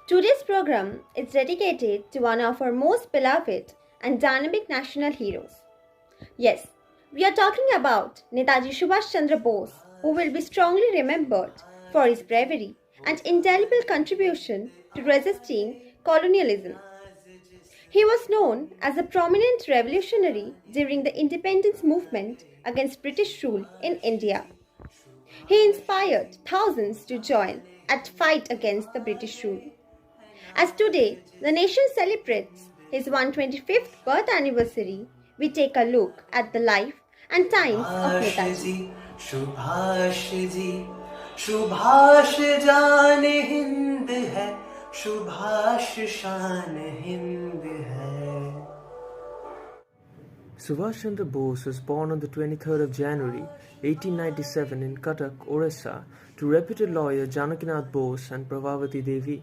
Today's program is dedicated to one of our most beloved and dynamic national heroes. Yes, we are talking about Netaji Subhash Chandra Bose, who will be strongly remembered for his bravery and indelible contribution to resisting colonialism. He was known as a prominent revolutionary during the independence movement against British rule in India. He inspired thousands to join and fight against the British rule. As today, the nation celebrates his 125th birth anniversary, we take a look at the life and times of Netaji. Subhash ji Subhash जान हिंद है सुभाष शान हिंद है. Subhash Chandra Bose was born on the 23rd of January 1897 in Cuttack, Orissa, to reputed lawyer Janakinath Bose and Pravavati Devi.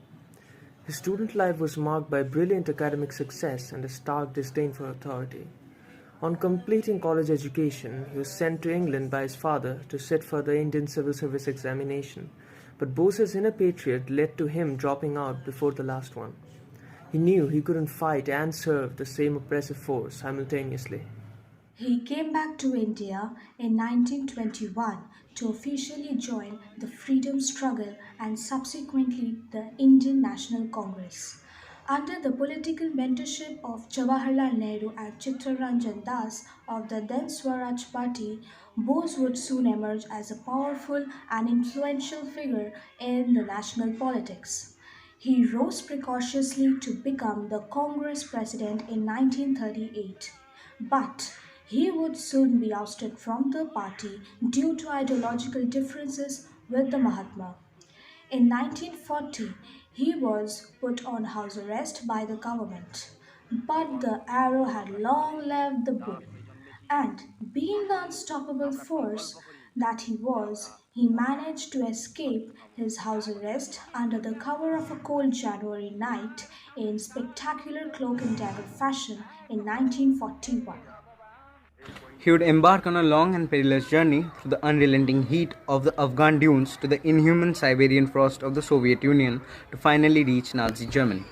His student life was marked by brilliant academic success and a stark disdain for authority. On completing college education, he was sent to England by his father to sit for the Indian Civil Service examination, but Bose's inner patriot led to him dropping out before the last one. He knew he couldn't fight and serve the same oppressive force simultaneously. He came back to India in 1921 to officially join the freedom struggle and subsequently the Indian National Congress. Under the political mentorship of Jawaharlal Nehru and Chittaranjan Das of the then Swaraj Party, Bose would soon emerge as a powerful and influential figure in the national politics. He rose precariously to become the Congress president in 1938, but he would soon be ousted from the party due to ideological differences with the Mahatma. In 1940, he was put on house arrest by the government, but the arrow had long left the bow, and being the unstoppable force that he was, he managed to escape his house arrest under the cover of a cold January night in spectacular cloak and dagger fashion in 1941. He would embark on a long and perilous journey through the unrelenting heat of the Afghan dunes to the inhuman Siberian frost of the Soviet Union to finally reach Nazi Germany.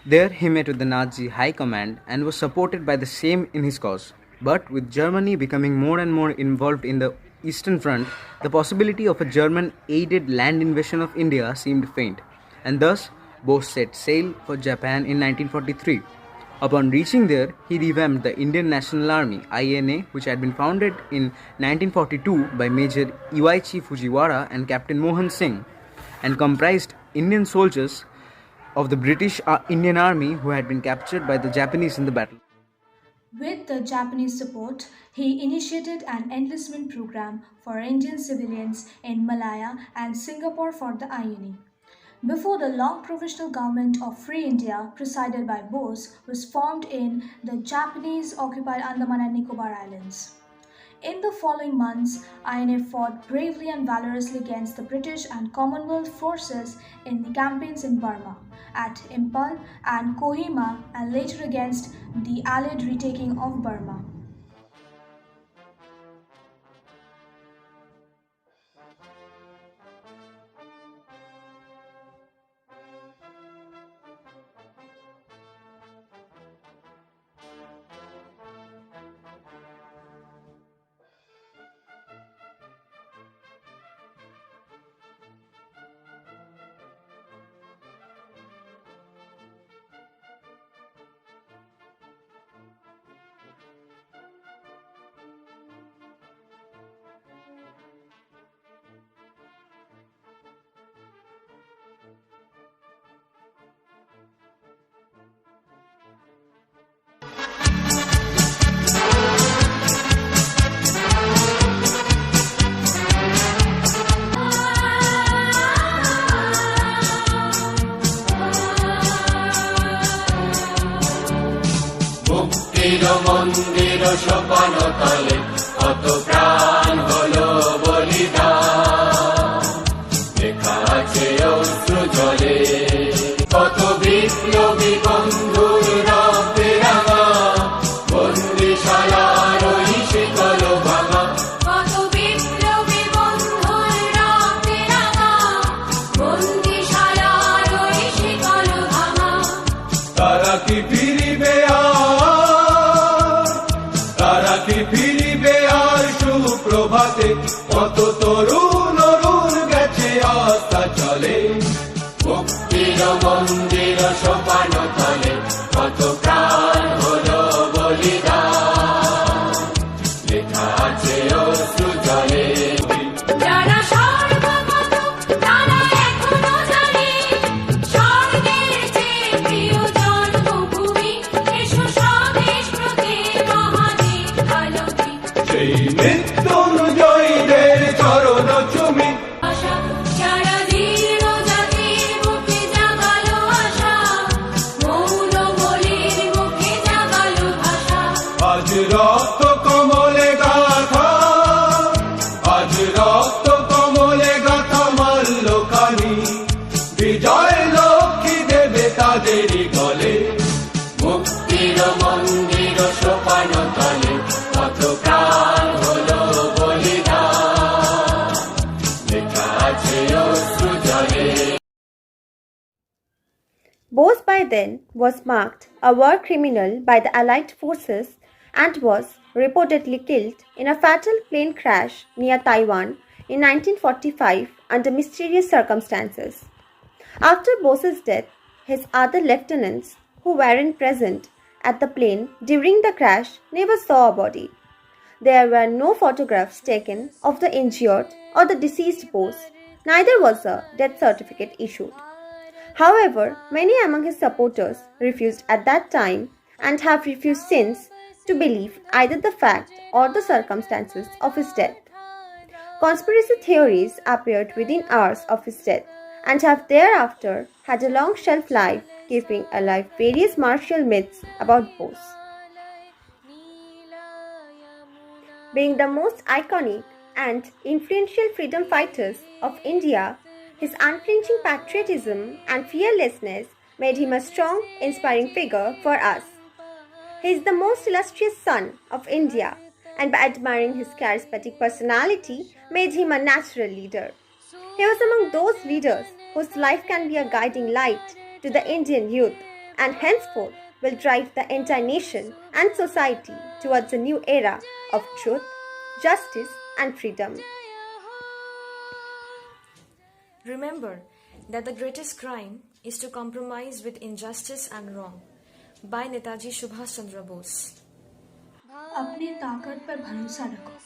There he met with the Nazi High Command and was supported by the same in his cause. But with Germany becoming more and more involved in the Eastern Front, the possibility of a German-aided land invasion of India seemed faint, and thus Bose set sail for Japan in 1943. Upon reaching there, he revamped the Indian National Army (INA), which had been founded in 1942 by Major Iwaichi Fujiwara and Captain Mohan Singh, and comprised Indian soldiers of the British Indian Army who had been captured by the Japanese in the battle. With the Japanese support, he initiated an enlistment program for Indian civilians in Malaya and Singapore for the INA. Before the long provisional government of Free India, presided by Bose, was formed in the Japanese-occupied Andaman and Nicobar Islands. In the following months, INA fought bravely and valorously against the British and Commonwealth forces in the campaigns in Burma, at Imphal and Kohima, and later against the Allied retaking of Burma. মন্দির সোপান তলে কত প্রাণ হলো বলিদান, লেখা আছে অশ্রু জলে কত বিপ্লবী বন্ধুর রক্তে রাঙা, বন্দিশালার ওই শিকল ভাঙা, কত বিপ্লবী বন্ধুর রক্তে রাঙা, বন্দিশালার ওই শিকল পথে কত তরুণ অরুণ গেছে আস্থা চলে মুক্তির মন্দির সোপান তলে কত প্রাণ হলো বলিদান লেখা আছে অশ্রু জলে যারা সর্বগত তারা এখনো জানে স্বর্গের চেয়ে প্রিয় জন্মভূমি এসো স্বদেশ প্রতি মহাদেশ আলোকে সেই মৃত্যুঞ্জয়ীদের চরণ চুমি আশা যারা জীর্ণ জাতির মুখে জাগালো আশা মৌন বলির মুখে জাগালো ভাষা আজ রক্ত কমলে গাথা আজ রক্ত কমলে গাথা মাল্যখানি বিজয় লক্ষ্মী দেবে তাদেরই গলে মুক্তির মন্দির সোপান তলে কত প্রাণ হলো বলিদান লেখা আছে অশ্রু জলে Bose by then was marked a war criminal by the Allied forces and was reportedly killed in a fatal plane crash near Taiwan in 1945 under mysterious circumstances. After Bose's death, his other lieutenants who weren't present at the plane during the crash never saw a body. There were no photographs taken of the injured or the deceased Bose, neither was a death certificate issued. However, many among his supporters refused at that time and have refused since to believe either the fact or the circumstances of his death. Conspiracy theories appeared within hours of his death and have thereafter had a long shelf life, keeping alive various martial myths about Bose. Being the most iconic and influential freedom fighters of India, his unflinching patriotism and fearlessness made him a strong, inspiring figure for us. He is the most illustrious son of India, and by admiring his charismatic personality, made him a natural leader. He was among those leaders whose life can be a guiding light to the Indian youth, and henceforth will drive the entire nation and society towards a new era of truth, justice, and freedom. Remember that the greatest crime is to compromise with injustice and wrong. By Netaji Subhash Chandra Bose. अपनी ताकत पर भरोसा रखो,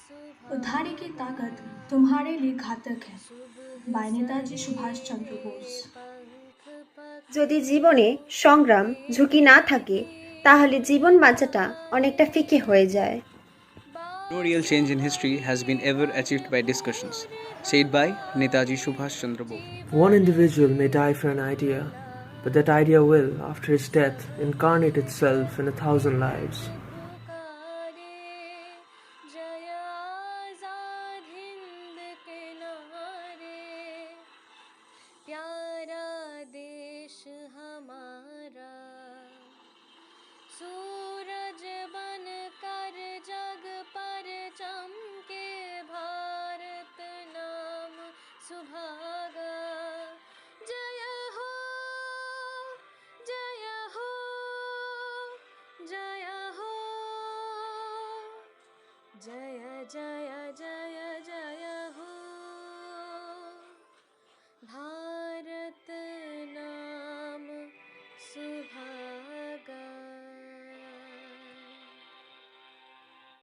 उधारी की ताकत तुम्हारे लिए घातक है। बाय नेताजी सुभाष चंद्र बोस। যদি জীবনে সংগ্রাম ঝুঁকি না থাকে তাহলে জীবন বাঁচাটা অনেকটা ফিকে হয়ে যায়। No real change in history has been ever achieved by discussions. Said by Netaji Subhash Chandra Bose. One individual may die for an idea, but that idea will, after his death, incarnate itself in 1,000 lives. सूरज बन कर जग पर चमके भारत नाम सुभागा जय हो जय हो जय हो जय जय जय जय हो